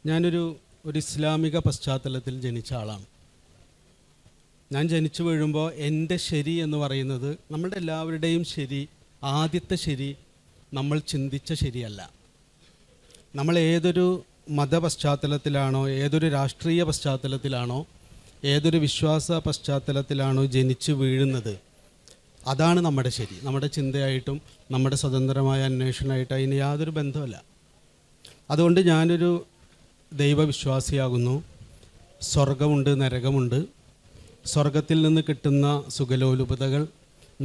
ഞാനൊരു ഇസ്ലാമിക പശ്ചാത്തലത്തിൽ ജനിച്ച ആളാണ്. ഞാൻ ജനിച്ചു വീഴുമ്പോൾ എൻ്റെ ശരി എന്ന് പറയുന്നത് നമ്മളുടെ എല്ലാവരുടെയും ശരി, ആദ്യത്തെ ശരി നമ്മൾ ചിന്തിച്ച ശരിയല്ല. നമ്മൾ ഏതൊരു മത പശ്ചാത്തലത്തിലാണോ, ഏതൊരു രാഷ്ട്രീയ പശ്ചാത്തലത്തിലാണോ, ഏതൊരു വിശ്വാസ പശ്ചാത്തലത്തിലാണോ ജനിച്ചു വീഴുന്നത്, അതാണ് നമ്മുടെ ശരി. നമ്മുടെ ചിന്തയായിട്ടും നമ്മുടെ സ്വതന്ത്രമായ അന്വേഷണമായിട്ടും അതിന് യാതൊരു ബന്ധമല്ല. അതുകൊണ്ട് ഞാനൊരു ദൈവവിശ്വാസിയാകുന്നു. സ്വർഗമുണ്ട്, നരകമുണ്ട്. സ്വർഗത്തിൽ നിന്ന് കിട്ടുന്ന സുഖലോലുപതകൾ,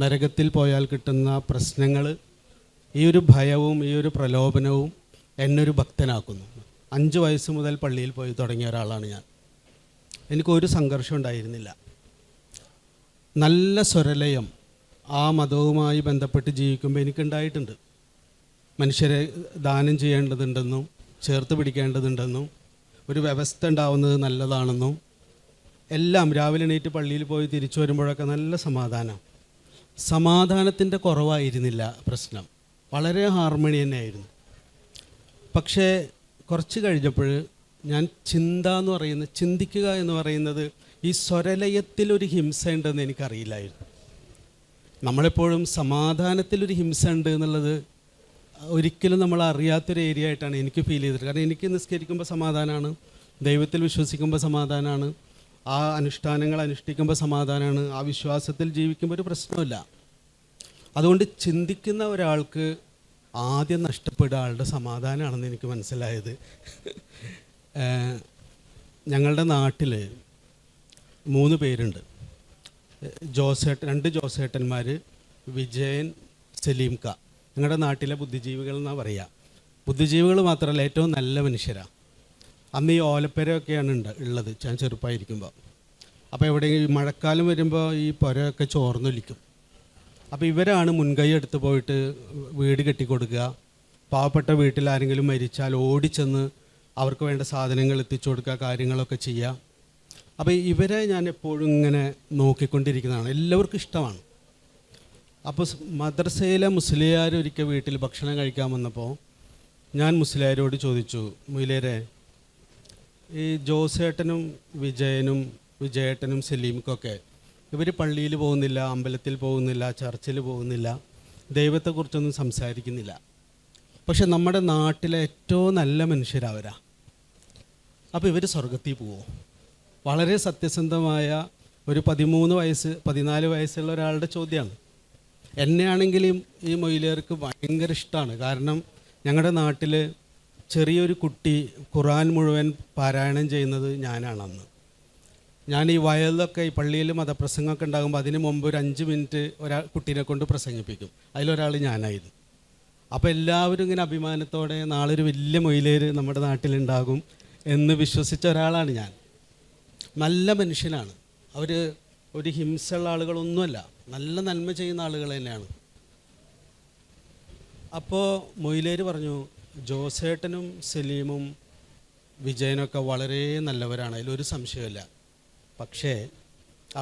നരകത്തിൽ പോയാൽ കിട്ടുന്ന പ്രശ്നങ്ങൾ, ഈ ഒരു ഭയവും ഈ ഒരു പ്രലോഭനവും എന്നൊരു ഭക്തനാക്കുന്നു. 5 വയസ്സ് മുതൽ പള്ളിയിൽ പോയി തുടങ്ങിയ ഒരാളാണ് ഞാൻ. എനിക്കൊരു സംഘർഷം ഉണ്ടായിരുന്നില്ല. നല്ല സ്വരലയം ആ മതവുമായി ബന്ധപ്പെട്ട് ജീവിക്കുമ്പോൾ എനിക്കുണ്ടായിട്ടുണ്ട്. മനുഷ്യരെ ദാനം ചെയ്യേണ്ടതുണ്ടെന്നും ചേർത്ത് പിടിക്കേണ്ടതുണ്ടെന്നും ഒരു വ്യവസ്ഥ ഉണ്ടാവുന്നത് നല്ലതാണെന്നും എല്ലാം. രാവിലെ എണീറ്റ് പള്ളിയിൽ പോയി തിരിച്ചു വരുമ്പോഴൊക്കെ നല്ല സമാധാനത്തിൻ്റെ കുറവായിരുന്നില്ല പ്രശ്നം. വളരെ ഹാർമണി തന്നെയായിരുന്നു. പക്ഷേ കുറച്ച് കഴിഞ്ഞപ്പോൾ ഞാൻ ചിന്തിക്കുക എന്ന് പറയുന്നത് ഈ സ്വരലയത്തിലൊരു ഹിംസ ഉണ്ടെന്ന് എനിക്കറിയില്ലായിരുന്നു. നമ്മളെപ്പോഴും സമാധാനത്തിലൊരു ഹിംസ ഉണ്ട് എന്നുള്ളത് ഒരിക്കലും നമ്മൾ അറിയാത്തൊരു ഏരിയ ആയിട്ടാണ് എനിക്ക് ഫീൽ ചെയ്തത്. കാരണം എനിക്ക് നിസ്കരിക്കുമ്പോൾ സമാധാനമാണ്, ദൈവത്തിൽ വിശ്വസിക്കുമ്പോൾ സമാധാനമാണ്, ആ അനുഷ്ഠാനങ്ങൾ അനുഷ്ഠിക്കുമ്പോൾ സമാധാനമാണ്, ആ വിശ്വാസത്തിൽ ജീവിക്കുമ്പോൾ ഒരു പ്രശ്നമില്ല. അതുകൊണ്ട് ചിന്തിക്കുന്ന ഒരാൾക്ക് ആദ്യം നഷ്ടപ്പെടുക ആളുടെ സമാധാനമാണെന്ന് എനിക്ക് മനസ്സിലായത്. ഞങ്ങളുടെ നാട്ടിൽ 3 പേരുണ്ട്. 2 ജോസേട്ടന്മാർ, വിജയൻ, സലീംക്ക. ഞങ്ങളുടെ നാട്ടിലെ ബുദ്ധിജീവികൾ എന്നാണ് പറയുക. ബുദ്ധിജീവികൾ മാത്രമല്ല, ഏറ്റവും നല്ല മനുഷ്യരാണ്. അന്ന് ഈ ഓലപ്പുരയൊക്കെയാണ് ഉള്ളത് ഞാൻ ചെറുപ്പമായിരിക്കുമ്പോൾ. അപ്പോൾ എവിടെ മഴക്കാലം വരുമ്പോൾ ഈ പുരയൊക്കെ ചോർന്നൊലിക്കും. അപ്പോൾ ഇവരാണ് മുൻകൈ എടുത്ത് പോയിട്ട് വീട് കെട്ടിക്കൊടുക്കുക. പാവപ്പെട്ട വീട്ടിൽ ആരെങ്കിലും മരിച്ചാൽ ഓടിച്ചെന്ന് അവർക്ക് വേണ്ട സാധനങ്ങൾ എത്തിച്ചു കൊടുക്കുക, കാര്യങ്ങളൊക്കെ ചെയ്യുക. അപ്പോൾ ഇവരെ ഞാൻ എപ്പോഴും ഇങ്ങനെ നോക്കിക്കൊണ്ടിരിക്കുന്നതാണ്. എല്ലാവർക്കും ഇഷ്ടമാണ്. അപ്പോൾ മദ്രസയിലെ മുസ്ലിയാർ ഒരിക്കൽ വീട്ടിൽ ഭക്ഷണം കഴിക്കാൻ വന്നപ്പോൾ ഞാൻ മുസ്ലിയാരോട് ചോദിച്ചു, മുയിലേരെ, ഈ ജോസേട്ടനും വിജയേട്ടനും സലീംക്കൊക്കെ ഇവർ പള്ളിയിൽ പോകുന്നില്ല, അമ്പലത്തിൽ പോകുന്നില്ല, ചർച്ചിൽ പോകുന്നില്ല, ദൈവത്തെക്കുറിച്ചൊന്നും സംസാരിക്കുന്നില്ല. പക്ഷെ നമ്മുടെ നാട്ടിലെ ഏറ്റവും നല്ല മനുഷ്യരവരാ. അപ്പോൾ ഇവർ സ്വർഗത്തിൽ പോവോ? വളരെ സത്യസന്ധമായ ഒരു 14 വയസ്സുള്ള ഒരാളുടെ ചോദ്യമാണ്. എന്നെയാണെങ്കിലും ഈ മൊയിലേർക്ക് ഭയങ്കര ഇഷ്ടമാണ്. കാരണം ഞങ്ങളുടെ നാട്ടിൽ ചെറിയൊരു കുട്ടി ഖുർആൻ മുഴുവൻ പാരായണം ചെയ്യുന്നത് ഞാനാണ്. അന്ന് ഞാൻ ഈ വയലിലൊക്കെ ഈ പള്ളിയിൽ മതപ്രസംഗമൊക്കെ ഉണ്ടാകുമ്പോൾ അതിന് മുമ്പ് ഒരു 5 മിനിറ്റ് കുട്ടീനെ കൊണ്ട് പ്രസംഗിപ്പിക്കും. അതിലൊരാൾ ഞാനായിരുന്നു. അപ്പോൾ എല്ലാവരും ഇങ്ങനെ അഭിമാനത്തോടെ നാളെ ഒരു വലിയ മൊയിലേര് നമ്മുടെ നാട്ടിലുണ്ടാകും എന്ന് വിശ്വസിച്ച ഒരാളാണ് ഞാൻ. നല്ല മനുഷ്യനാണ് അവർ. ഒരു ഹിംസയുള്ള ആളുകളൊന്നുമല്ല, നല്ല നന്മ ചെയ്യുന്ന ആളുകൾ തന്നെയാണ്. അപ്പോൾ മൊയിലേര് പറഞ്ഞു, ജോസേട്ടനും സലീമും വിജയനൊക്കെ വളരെ നല്ലവരാണ്, അതിലൊരു സംശയമില്ല. പക്ഷേ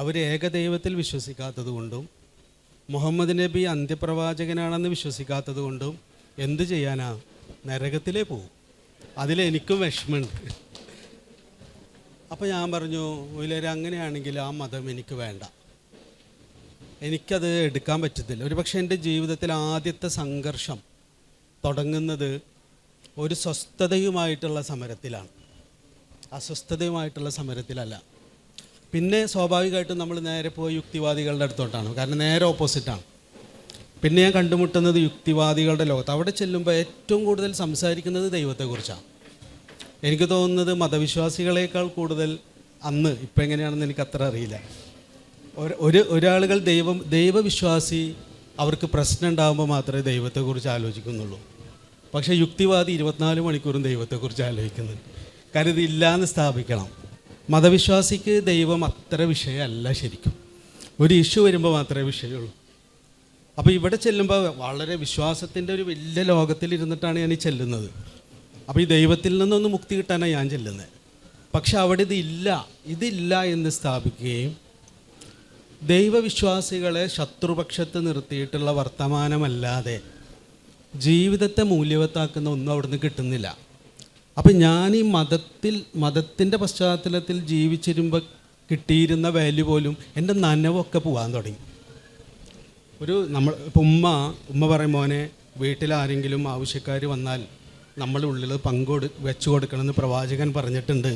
അവർ ഏകദൈവത്തിൽ വിശ്വസിക്കാത്തത് കൊണ്ടും മുഹമ്മദ് നബി അന്ത്യപ്രവാചകനാണെന്ന് വിശ്വസിക്കാത്തത് കൊണ്ടും എന്ത് ചെയ്യാനാ, നരകത്തിലേ പോകും. അതിലെനിക്കും വിഷമമുണ്ട്. അപ്പോൾ ഞാൻ പറഞ്ഞു, മൊയിലേരെ, അങ്ങനെയാണെങ്കിൽ ആ മതം എനിക്ക് വേണ്ട, എനിക്കത് എടുക്കാൻ പറ്റത്തില്ല. ഒരു പക്ഷേ എൻ്റെ ജീവിതത്തിൽ ആദ്യത്തെ സംഘർഷം തുടങ്ങുന്നത് ഒരു സ്വസ്ഥതയുമായിട്ടുള്ള സമരത്തിലാണ്, അസ്വസ്ഥതയുമായിട്ടുള്ള സമരത്തിലല്ല. പിന്നെ സ്വാഭാവികമായിട്ടും നമ്മൾ നേരെ പോയി യുക്തിവാദികളുടെ അടുത്തോട്ടാണ്. കാരണം നേരെ ഓപ്പോസിറ്റാണ്. പിന്നെ ഞാൻ കണ്ടുമുട്ടുന്നത് യുക്തിവാദികളുടെ ലോകത്ത്. അവിടെ ചെല്ലുമ്പോൾ ഏറ്റവും കൂടുതൽ സംസാരിക്കുന്നത് ദൈവത്തെക്കുറിച്ചാണ്. എനിക്ക് തോന്നുന്നത് മതവിശ്വാസികളേക്കാൾ കൂടുതൽ അന്ന്, ഇപ്പം എങ്ങനെയാണെന്ന് എനിക്ക് അത്ര അറിയില്ല, ഒരാളുകൾ ദൈവവിശ്വാസി അവർക്ക് പ്രശ്നം ഉണ്ടാകുമ്പോൾ മാത്രമേ ദൈവത്തെക്കുറിച്ച് ആലോചിക്കുന്നുള്ളൂ. പക്ഷേ യുക്തിവാദി 24 മണിക്കൂറും ദൈവത്തെക്കുറിച്ച് ആലോചിക്കുന്നുണ്ട്. കാര്യം ഇതില്ലാന്ന് സ്ഥാപിക്കണം. മതവിശ്വാസിക്ക് ദൈവം അത്ര വിഷയമല്ല. ശരിക്കും ഒരു ഇഷ്യൂ വരുമ്പോൾ മാത്രമേ വിഷയമുള്ളൂ. അപ്പോൾ ഇവിടെ ചെല്ലുമ്പോൾ വളരെ വിശ്വാസത്തിൻ്റെ ഒരു വലിയ ലോകത്തിലിരുന്നിട്ടാണ് ഞാൻ ഈ ചെല്ലുന്നത്. അപ്പോൾ ഈ ദൈവത്തിൽ നിന്നൊന്ന് മുക്തി കിട്ടാനാണ് ഞാൻ ചെല്ലുന്നത്. പക്ഷെ അവിടെ ഇതില്ല എന്ന് സ്ഥാപിക്കുകയും ദൈവവിശ്വാസികളെ ശത്രുപക്ഷത്ത് നിർത്തിയിട്ടുള്ള വർത്തമാനമല്ലാതെ ജീവിതത്തെ മൂല്യവത്താക്കുന്ന ഒന്നും അവിടുന്ന് കിട്ടുന്നില്ല. അപ്പം ഞാൻ ഈ മതത്തിൻ്റെ പശ്ചാത്തലത്തിൽ ജീവിച്ചിരുമ്പോൾ കിട്ടിയിരുന്ന വാല്യൂ പോലും എൻ്റെ നനവൊക്കെ പോകാൻ തുടങ്ങി. ഇപ്പം ഉമ്മ പറയും, മോനെ വീട്ടിലാരെങ്കിലും ആവശ്യക്കാർ വന്നാൽ നമ്മുടെ ഉള്ളിൽ വെച്ചു കൊടുക്കണമെന്ന് പ്രവാചകൻ പറഞ്ഞിട്ടുണ്ട്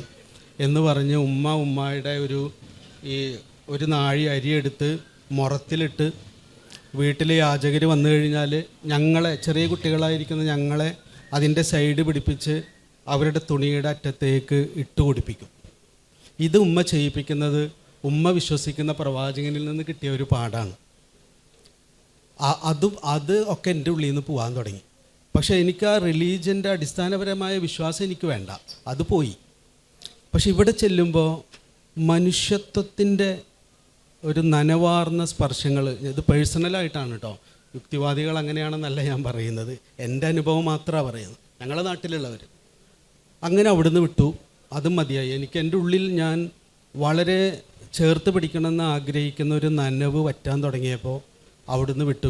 എന്ന് പറഞ്ഞ് ഉമ്മയുടെ ഒരു നാഴി അരിയെടുത്ത് മുറത്തിലിട്ട് വീട്ടിലെ യാചകർ വന്നു കഴിഞ്ഞാൽ ചെറിയ കുട്ടികളായിരിക്കുന്ന ഞങ്ങളെ അതിൻ്റെ സൈഡ് പിടിപ്പിച്ച് അവരുടെ തുണിയുടെ അറ്റത്തേക്ക് ഇട്ട് കുടിപ്പിക്കും. ഇത് ഉമ്മ ചെയ്യിപ്പിക്കുന്നത് ഉമ്മ വിശ്വസിക്കുന്ന പ്രവാചകനിൽ നിന്ന് കിട്ടിയ ഒരു പാഠമാണ്. അത് ഒക്കെ എൻ്റെ ഉള്ളിൽ നിന്ന് പോകാൻ തുടങ്ങി. പക്ഷേ എനിക്ക് ആ റിലീജിയൻ്റെ അടിസ്ഥാനപരമായ വിശ്വാസം എനിക്ക് വേണ്ട, അത് പോയി. പക്ഷെ ഇവിടെ ചെല്ലുമ്പോൾ മനുഷ്യത്വത്തിൻ്റെ ഒരു നനവാർന്ന സ്പർശങ്ങൾ, ഇത് പേഴ്സണലായിട്ടാണ് കേട്ടോ, യുക്തിവാദികൾ അങ്ങനെയാണെന്നല്ല ഞാൻ പറയുന്നത്, എൻ്റെ അനുഭവം മാത്രമാണ് പറയുന്നത്. ഞങ്ങളുടെ നാട്ടിലുള്ളവർ അങ്ങനെ അവിടുന്ന് വിട്ടു, അതും മതിയായി. എനിക്ക് എൻ്റെ ഉള്ളിൽ ഞാൻ വളരെ ചേർത്ത് പിടിക്കണമെന്ന് ആഗ്രഹിക്കുന്ന ഒരു നനവ് വറ്റാൻ തുടങ്ങിയപ്പോൾ അവിടുന്ന് വിട്ടു.